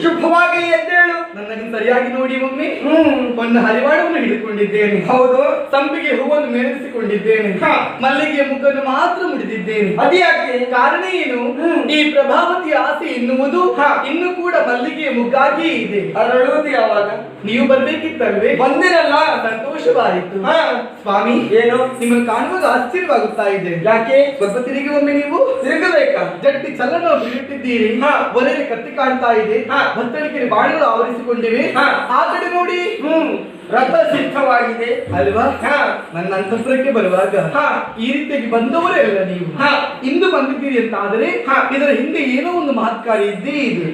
ಶುಭವಾಗಿ ಎದ್ದೇಳು. ನನ್ನನ್ನು ಸರಿಯಾಗಿ ನೋಡಿ ಒಮ್ಮೆ. ಒಂದು ಹರಿವಾಡವನ್ನು ಹಿಡಿದುಕೊಂಡಿದ್ದೇನೆ. ಹೌದು. ಸಂಪಿಗೆ ಹೂವನ್ನು ಮೆರೆಸಿಕೊಂಡಿದ್ದೇನೆ. ಮಲ್ಲಿಗೆಯ ಮುಖವನ್ನು ಮಾತ್ರ ಮುಡಿದಿದ್ದೇನೆ. ಅದ್ಯಾಕೆ? ಕಾರಣ ಏನು? ಈ ಪ್ರಭಾವತಿಯ ಆಸೆ ಎನ್ನುವುದು ಇನ್ನು ಕೂಡ ಮಲ್ಲಿಗೆಯ ಮುಗ್ಗಾಗಿ ಇದೆ. ಅರಳುವುದು ಯಾವಾಗ? ನೀವು ಬರ್ಬೇಕಿತ್ತಲ್ವೇ? ಬಂದಿರಲ್ಲ. ಸಂತೋಷವಾಯಿತು. ಸ್ವಾಮಿ, ಏನು ನಿಮ್ಮನ್ನು ಕಾಣುವಾಗ ಆಶ್ಚರ್ಯವಾಗುತ್ತಾ ಇದೆ. ಯಾಕೆ? ಸ್ವಲ್ಪ ತಿರುಗಿ ಒಮ್ಮೆ ನೀವು ತಿರುಗಬೇಕಾ? ಜಟ್ಟಿ ಚಲನ ಬೀಳುತ್ತಿದ್ದೀರಿ. ಒಲೆಯಲ್ಲಿ ಕತ್ತಿ ಕಾಣ್ತಾ ಇದೆ. ಭತ್ತಳಿಕೆ ಬಾಣಗಳು ಆವರಿಸಿಕೊಂಡಿವೆ. ಆ ಕಡೆ ನೋಡಿ. ರಥ ಸಿದ್ಧವಾಗಿದೆ ಅಲ್ವಾ? ನನ್ನ ಅಂತಃಪುರಕ್ಕೆ ಬರುವಾಗ ಈ ರೀತಿಯಾಗಿ ಬಂದವರೇ ಅಲ್ಲ ನೀವು. ಇಂದು ಬಂದಿದ್ದೀರಿ ಅಂತ ಆದರೆ ಇದರ ಹಿಂದೆ ಏನೋ ಒಂದು ಮಹತ್ಕಾರಿ ಇದ್ದೇ ಇದೆ.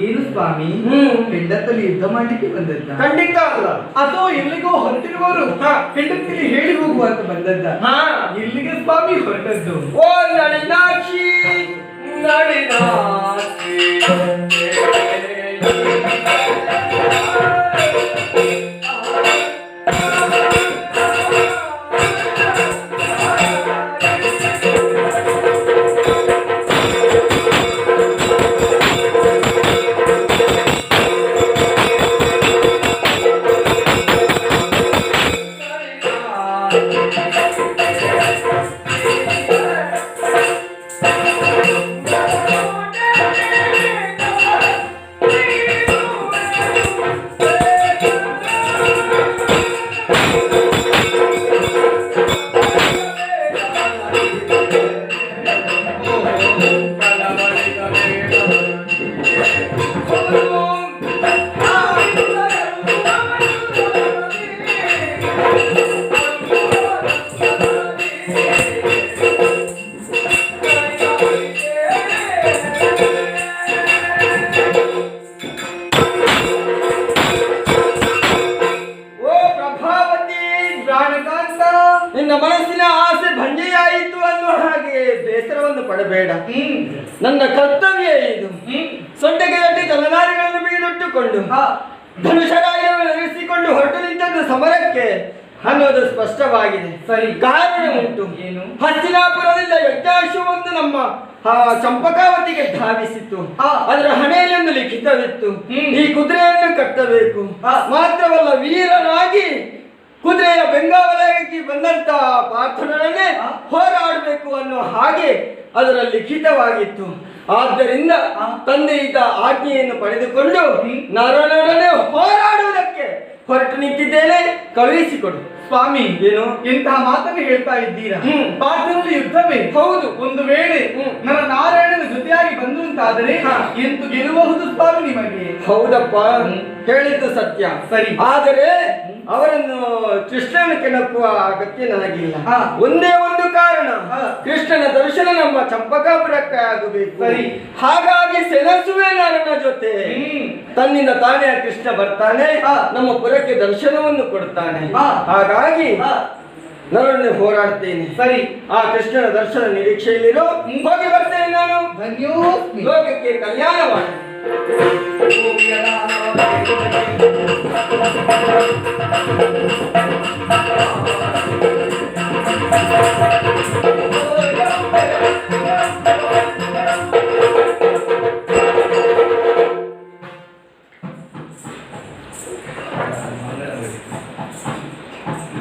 ಏನು ಸ್ವಾಮಿ? ಹೆಂಡತಲ್ಲಿ ಯುದ್ಧ ಮಾಡ್ಲಿಕ್ಕೆ ಬಂದದ್ದ? ಖಂಡಿತ ಅಲ್ಲ. ಅಥವಾ ಎಲ್ಲಿಗೋ ಹೊರಟಿರುವವರು ಹೆಂಡತಿಯಲ್ಲಿ ಹೇಳಿ ಹೋಗುವಂತ ಬಂದದ್ದ? ಇಲ್ಲಿಗೆ ಸ್ವಾಮಿ ಹೊರಟದ್ದು. ಓ ನಳಿನಾಕ್ಷಿ ನಳಿನಾಕ್ಷಿ ನಿನ್ನ ಮನಸ್ಸಿನ ಆಸೆ ಭಂಜೆಯಾಯಿತು ಅನ್ನೋ ಹಾಗೆ ಬೇಸರವನ್ನು ಪಡಬೇಡ. ನನ್ನ ಕರ್ತವ್ಯ ಇದು. ಸೊಂಟಗೆಯಲ್ಲಿ ತಲೆಮಾರಿಗಳನ್ನು ಬೀಳಿಟ್ಟುಕೊಂಡು ಧನುಷರಾಯವನ್ನು ಇರಿಸಿಕೊಂಡು ಹೊರಟು ನಿಂತದ್ದು ಸಮರಕ್ಕೆ ಅನ್ನೋದು ಸ್ಪಷ್ಟವಾಗಿದೆ. ಸರಿ, ಕಾರಣ ಉಂಟು. ಏನು? ಹಸ್ತಿನಾಪುರದಿಂದ ಯಜ್ಞಾಶ್ವವೊಂದು ನಮ್ಮ ಚಂಪಕಾವತಿಗೆ ಧಾವಿಸಿತ್ತು. ಅದರ ಹಣೆಯಲ್ಲಿ ಒಂದು ಲಿಖಿತವಿತ್ತು. ಈ ಕುದುರೆಯನ್ನು ಕಟ್ಟಬೇಕು, ಮಾತ್ರವಲ್ಲ ವೀರನಾಗಿ ಕುದುರೆಯ ಬೆಂಗಾವಲಾಗಿ ಬಂದಂತ ಪಾರ್ಥನನ್ನೇ ಹೋರಾಡಬೇಕು ಅನ್ನೋ ಹಾಗೆ ಅದರ ಲಿಖಿತವಾಗಿತ್ತು. ಆದ್ದರಿಂದ ತಂದೆಯಿಂದ ಆಜ್ಞೆಯನ್ನು ಪಡೆದುಕೊಂಡು ನರನೊಡನೆ ಹೋರಾಡುವುದಕ್ಕೆ ಹೊರಟು ನಿಂತಿದ್ದೇನೆ, ಕಳುಹಿಸಿಕೊಡು. ಸ್ವಾಮಿ, ಏನು ಎಂತಹ ಮಾತನ್ನು ಹೇಳ್ತಾ ಇದ್ದೀರಾ? ಪಾಠದಲ್ಲಿ ಯುದ್ಧವೇ ಹೌದು. ಒಂದು ವೇಳೆ ನನ್ನ ನಾರಾಯಣನ ಜೊತೆಯಾಗಿ ಬಂದು ಅಂತಾದರೆ ಎಂತು ಗೆಲ್ಲಬಹುದು ಸ್ವಾಮಿ ನಿಮಗೆ? ಹೌದಪ್ಪ, ಹೇಳಿದ್ದು ಸತ್ಯ. ಸರಿ, ಆದರೆ ಅವರನ್ನು ಕೃಷ್ಣನ ಕೆಣಕುವ ಅಗತ್ಯ ನನಗಿಲ್ಲ. ಒಂದೇ ಒಂದು ಕಾರಣ, ಕೃಷ್ಣನ ದರ್ಶನ ನಮ್ಮ ಚಂಪಕಾಪುರಕ್ಕೆ ಆಗಬೇಕು. ಸರಿ, ಹಾಗಾಗಿ ಸೆಣಸುವೆ ನನ್ನ ಜೊತೆ. ತನ್ನಿಂದ ತಾನೇ ಕೃಷ್ಣ ಬರ್ತಾನೆ, ನಮ್ಮ ಪುರಕ್ಕೆ ದರ್ಶನವನ್ನು ಕೊಡ್ತಾನೆ. ಹಾಗಾಗಿ ನರನ್ನು ಹೋರಾಡ್ತೇನೆ. ಸರಿ, ಆ ಕೃಷ್ಣನ ದರ್ಶನ ನಿರೀಕ್ಷೆಯಲ್ಲಿರೋ ಹೋಗಿ ಬರ್ತೇನೆ ನಾನು. ಧನ್ಯೋಸ್ಮಿ. ಲೋಕಕ್ಕೆ ಕಲ್ಯಾಣವಾಗಲಿ. Oh